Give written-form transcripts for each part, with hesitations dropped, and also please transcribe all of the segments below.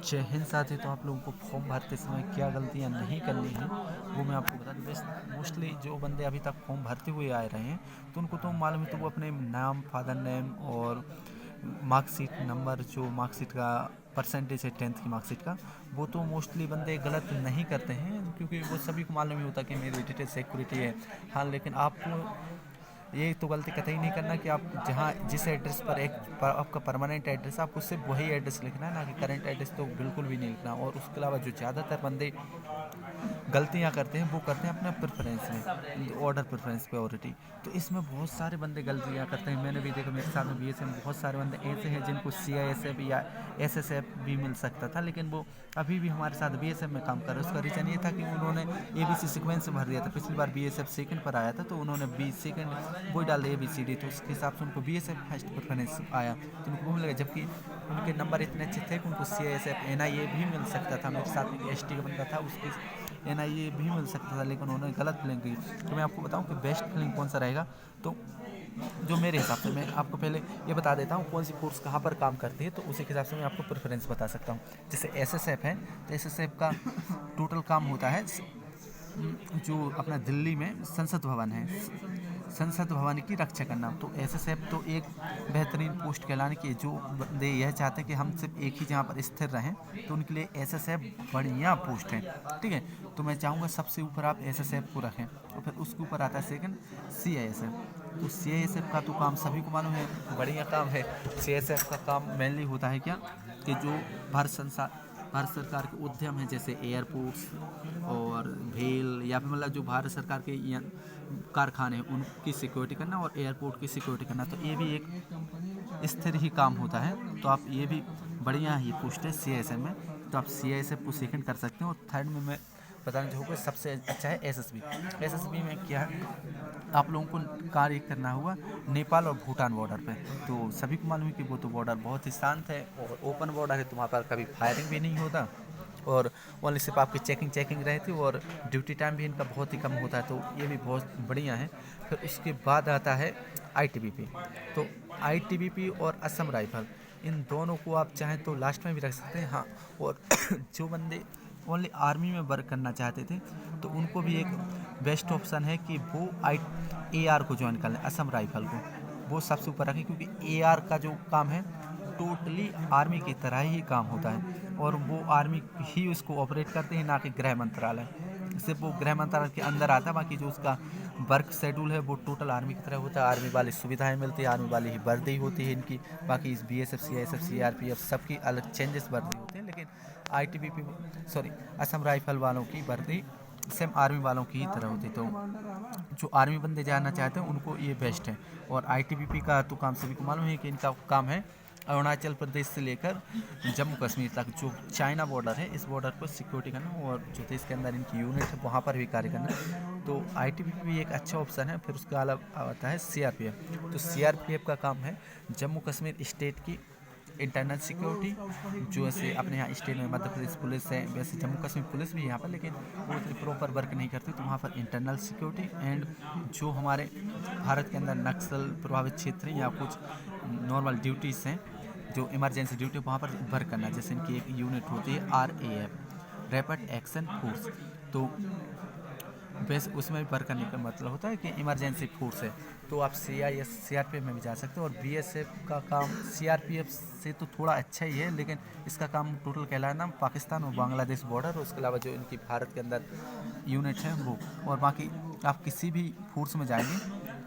जय हिंद साथी। तो आप लोगों को फॉर्म भरते समय क्या गलतियां नहीं करनी है वो मैं आपको बता दूँ। मोस्टली जो बंदे अभी तक फॉर्म भरते हुए आ रहे हैं तो उनको तो मालूम है, तो वो अपने नाम, फादर नेम और मार्कशीट नंबर, जो मार्कशीट का परसेंटेज है 10th की मार्कशीट का, वो तो मोस्टली बंदे गलत नहीं करते हैं, क्योंकि वो सभी को मालूम ही होता है कि मेरी डिटेल सिक्योरिटी है। हाँ, लेकिन आपको ये तो गलती कतई नहीं करना कि आप जहाँ जिस एड्रेस पर आपका परमानेंट एड्रेस है, आपको सिर्फ वही एड्रेस लिखना है, ना कि करंट एड्रेस तो बिल्कुल भी नहीं लिखना। और उसके अलावा जो ज़्यादातर बंदे गलतियाँ करते हैं वो करते हैं अपने प्रेफरेंस में, ऑर्डर प्रेफरेंस प्रायोरिटी। तो इसमें बहुत सारे बंदे गलतियाँ करते हैं। मैंने भी देखा, मेरे साथ में बीएसएफ में बहुत सारे बंदे ऐसे हैं जिनको सीआईएसएफ या एसएसएफ भी मिल सकता था, लेकिन वो अभी भी हमारे साथ बीएसएफ में काम कर रहे हैं। उसका रीज़न ये था कि उन्होंने एबीसी सीक्वेंस भर दिया था। पिछली बार बीएसएफ सेकंड पर आया था तो उन्होंने बी सेकंड वही डाल दिया ABCD, तो उसके हिसाब से उनको बीएसएफ फर्स्ट प्रेफरेंस आया, तो उनको मिल गया। जबकि उनके नंबर इतने अच्छे थे कि उनको सीआईएसएफ एनआईए भी मिल सकता था। मेरे साथ में एसटी का बंदा था, उसकी एनआईए भी मिल सकता था, लेकिन उन्होंने गलत फिलिंग की। तो मैं आपको बताऊं कि बेस्ट फिलिंग कौन सा रहेगा। तो जो मेरे हिसाब से, मैं आपको पहले ये बता देता हूँ कौन सी फोर्स कहाँ पर काम करती है, तो उसी के हिसाब से मैं आपको प्रेफरेंस बता सकता हूँ। जैसे एसएसएफ है, तो एसएसएफ का टोटल काम होता है, जो अपना दिल्ली में संसद भवन है, संसद भवन की रक्षा करना। तो एसएसएफ तो एक बेहतरीन पोस्ट कहलाने की, जो बंदे यह चाहते हैं कि हम सिर्फ एक ही जगह पर स्थिर रहें, तो उनके लिए एसएसएफ बढ़िया पोस्ट है। ठीक है, तो मैं चाहूँगा सबसे ऊपर आप एसएसएफ को रखें, और फिर उसके ऊपर आता है सेकंड सीआईएसएफ। तो सीआईएसएफ का तो काम सभी को मालूम है, बढ़िया काम है। सीआईएसएफ का काम मेनली होता है क्या, कि जो भारत सरकार के उद्यम हैं, जैसे एयरपोर्ट्स और भेल, या फिर मतलब जो भारत सरकार के कारखाने हैं उनकी सिक्योरिटी करना, और एयरपोर्ट की सिक्योरिटी करना, तो ये भी एक स्थिर ही काम होता है। तो आप ये भी बढ़िया ही पोस्ट है सीआईएसएफ में, तो आप सीआईएसएफ को सेकंड कर सकते हैं। और थर्ड में मैं बताना चाहूँगा सबसे अच्छा है एसएसबी। एसएसबी में क्या है, आप लोगों को कार्य करना होगा नेपाल और भूटान बॉर्डर पे। तो सभी को मालूम है कि वो तो बॉर्डर बहुत ही शांत है और ओपन बॉर्डर है, तो वहाँ पर कभी फायरिंग भी नहीं होता, और ओनली सिर्फ आपकी चेकिंग रहती है, और ड्यूटी टाइम भी इनका बहुत ही कम होता है। तो ये भी बहुत बढ़िया है। फिर उसके बाद आता है आईटीबीपी। तो आईटीबीपी और असम राइफल, इन दोनों को आप चाहें तो लास्ट में भी रख सकते हैं। हाँ, और जो बंदे ओनली आर्मी में वर्क करना चाहते थे, तो उनको भी एक बेस्ट ऑप्शन है कि वो AR को ज्वाइन कर लें, असम राइफल को। वो सबसे ऊपर रखें, क्योंकि AR का जो काम है टोटली आर्मी की तरह ही काम होता है, और वो आर्मी ही उसको ऑपरेट करते हैं, ना कि गृह मंत्रालय। सिर्फ वो गृह मंत्रालय के अंदर आता है, बाकी जो उसका वर्क शेड्यूल है वो टोटल आर्मी की तरह होता है। आर्मी वाली सुविधाएं मिलती है, आर्मी वाली ही वर्दी होती है इनकी। बाकी इस BSF CISF CRPF सबकी अलग चेंजेस वर्दी होते हैं, लेकिन ITBP सॉरी असम राइफल वालों की वर्दी सेम आर्मी वालों की ही तरह होती। तो जो आर्मी बंदे जाना चाहते हैं उनको ये बेस्ट है। और ITBP का तो काम सभी को मालूम है कि इनका काम है अरुणाचल प्रदेश से लेकर जम्मू कश्मीर तक, जो चाइना बॉर्डर है, इस बॉर्डर पर सिक्योरिटी करना, और जो देश के अंदर इनकी यूनिट है वहाँ पर भी कार्य करना। तो ITBP भी एक अच्छा ऑप्शन है। फिर उसके अलावा आता है CRPF। तो CRPF का काम है जम्मू कश्मीर स्टेट की इंटरनल सिक्योरिटी। जो ऐसे अपने यहाँ स्टेट में मध्य प्रदेश पुलिस है, वैसे जम्मू कश्मीर पुलिस भी यहाँ पर, लेकिन वो इतनी प्रॉपर वर्क नहीं करती, तो वहाँ पर इंटरनल सिक्योरिटी। एंड जो हमारे भारत के अंदर नक्सल प्रभावित क्षेत्र हैं या कुछ नॉर्मल ड्यूटीज़ हैं, जो इमरजेंसी ड्यूटी, वहाँ पर वर्क करना। जैसे इनकी एक यूनिट होती है RAF, रैपिड एक्शन फोर्स। तो वैसे उसमें भी वर्क करने का मतलब होता है कि इमरजेंसी फोर्स है। तो आप CRPF में भी जा सकते हो। और BSF का काम CRPF से तो थोड़ा अच्छा ही है, लेकिन इसका काम टोटल कहलाए ना पाकिस्तान और बांग्लादेश बॉर्डर, और उसके अलावा जो इनकी भारत के अंदर यूनिट है वो। और बाकी आप किसी भी फोर्स में जाएंगे,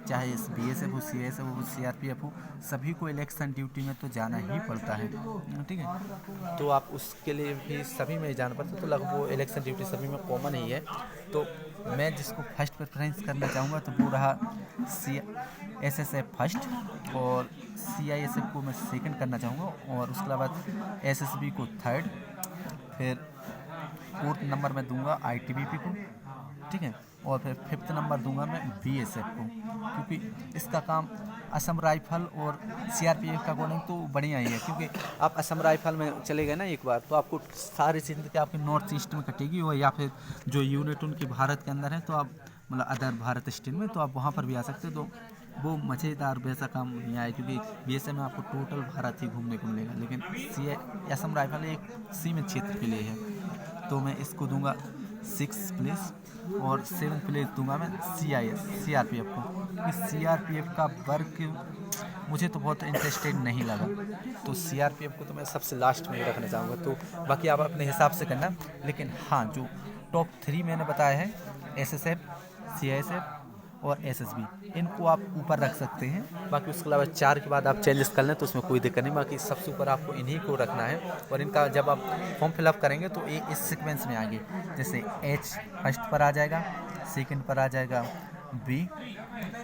चाहे इस BSF हो, CISF हो, CRPF हो, सभी को इलेक्शन ड्यूटी में तो जाना ही पड़ता है। ठीक है, तो आप उसके लिए भी सभी में जाना पड़ता है, तो लगभग वो इलेक्शन ड्यूटी सभी में कॉमन ही है। तो मैं जिसको फर्स्ट प्रेफरेंस करना चाहूँगा तो वो रहा SSF फर्स्ट, और CISF को मैं सेकंड करना चाहूँगा, और उसके बाद SSB को थर्ड, फिर फोर्थ नंबर में दूंगा ITBP को। ठीक है, और फिर फिफ्थ नंबर दूंगा मैं BSF को, क्योंकि इसका काम असम राइफल और CRPF का अकॉर्डिंग तो बढ़िया ही है। क्योंकि आप असम राइफल में चले गए ना एक बार, तो आपको सारी चीज़ के आपके नॉर्थ ईस्ट में कटेगी, और या फिर जो यूनिट उनकी भारत के अंदर है, तो आप मतलब अदर भारत स्टेट में, तो आप वहाँ पर भी आ सकते हो। तो वो मज़ेदार वैसा काम नहीं आया, क्योंकि BSF में आपको टोटल भारत ही घूमने को मिलेगा, लेकिन असम राइफल एक सीमित क्षेत्र के लिए है। तो मैं इसको दूंगा 6 प्लेस, और 7 प्लेस दूंगा मैं CRPF को। इस CRPF का वर्क मुझे तो बहुत इंटरेस्टेड नहीं लगा, तो CRPF को तो मैं सबसे लास्ट में ही रखना चाहूँगा। तो बाकी आप अपने हिसाब से करना, लेकिन हाँ, जो टॉप 3 मैंने बताया है, SSF, CISF और SSB, इनको आप ऊपर रख सकते हैं। बाकी उसके अलावा 4 के बाद आप चेंजेस कर लें तो उसमें कोई दिक्कत नहीं, बाकी सबसे ऊपर आपको इन्हीं को रखना है। और इनका जब आप फॉर्म फिलअप करेंगे तो ये इस सीक्वेंस में आगे, जैसे H फर्स्ट पर आ जाएगा, सेकंड पर आ जाएगा B,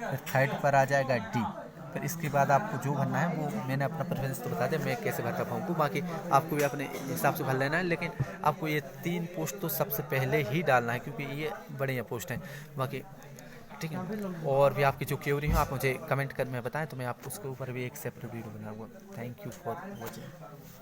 फिर थर्ड पर आ जाएगा D, फिर इसके बाद आपको जो भरना है वो मैंने अपना प्रेफरेंस तो बता दिया, मैं कैसे भरता फॉर्म को, बाकी आपको भी अपने हिसाब से भर लेना है। लेकिन आपको ये 3 पोस्ट तो सबसे पहले ही डालना है, क्योंकि ये बढ़िया पोस्ट हैं। बाकी ठीक है, और भी आपकी जो क्वेरी हो आप मुझे कमेंट कर में बताएं, तो मैं आप उसके ऊपर भी एक सेपरेट वीडियो बनाऊंगा। Thank you for watching.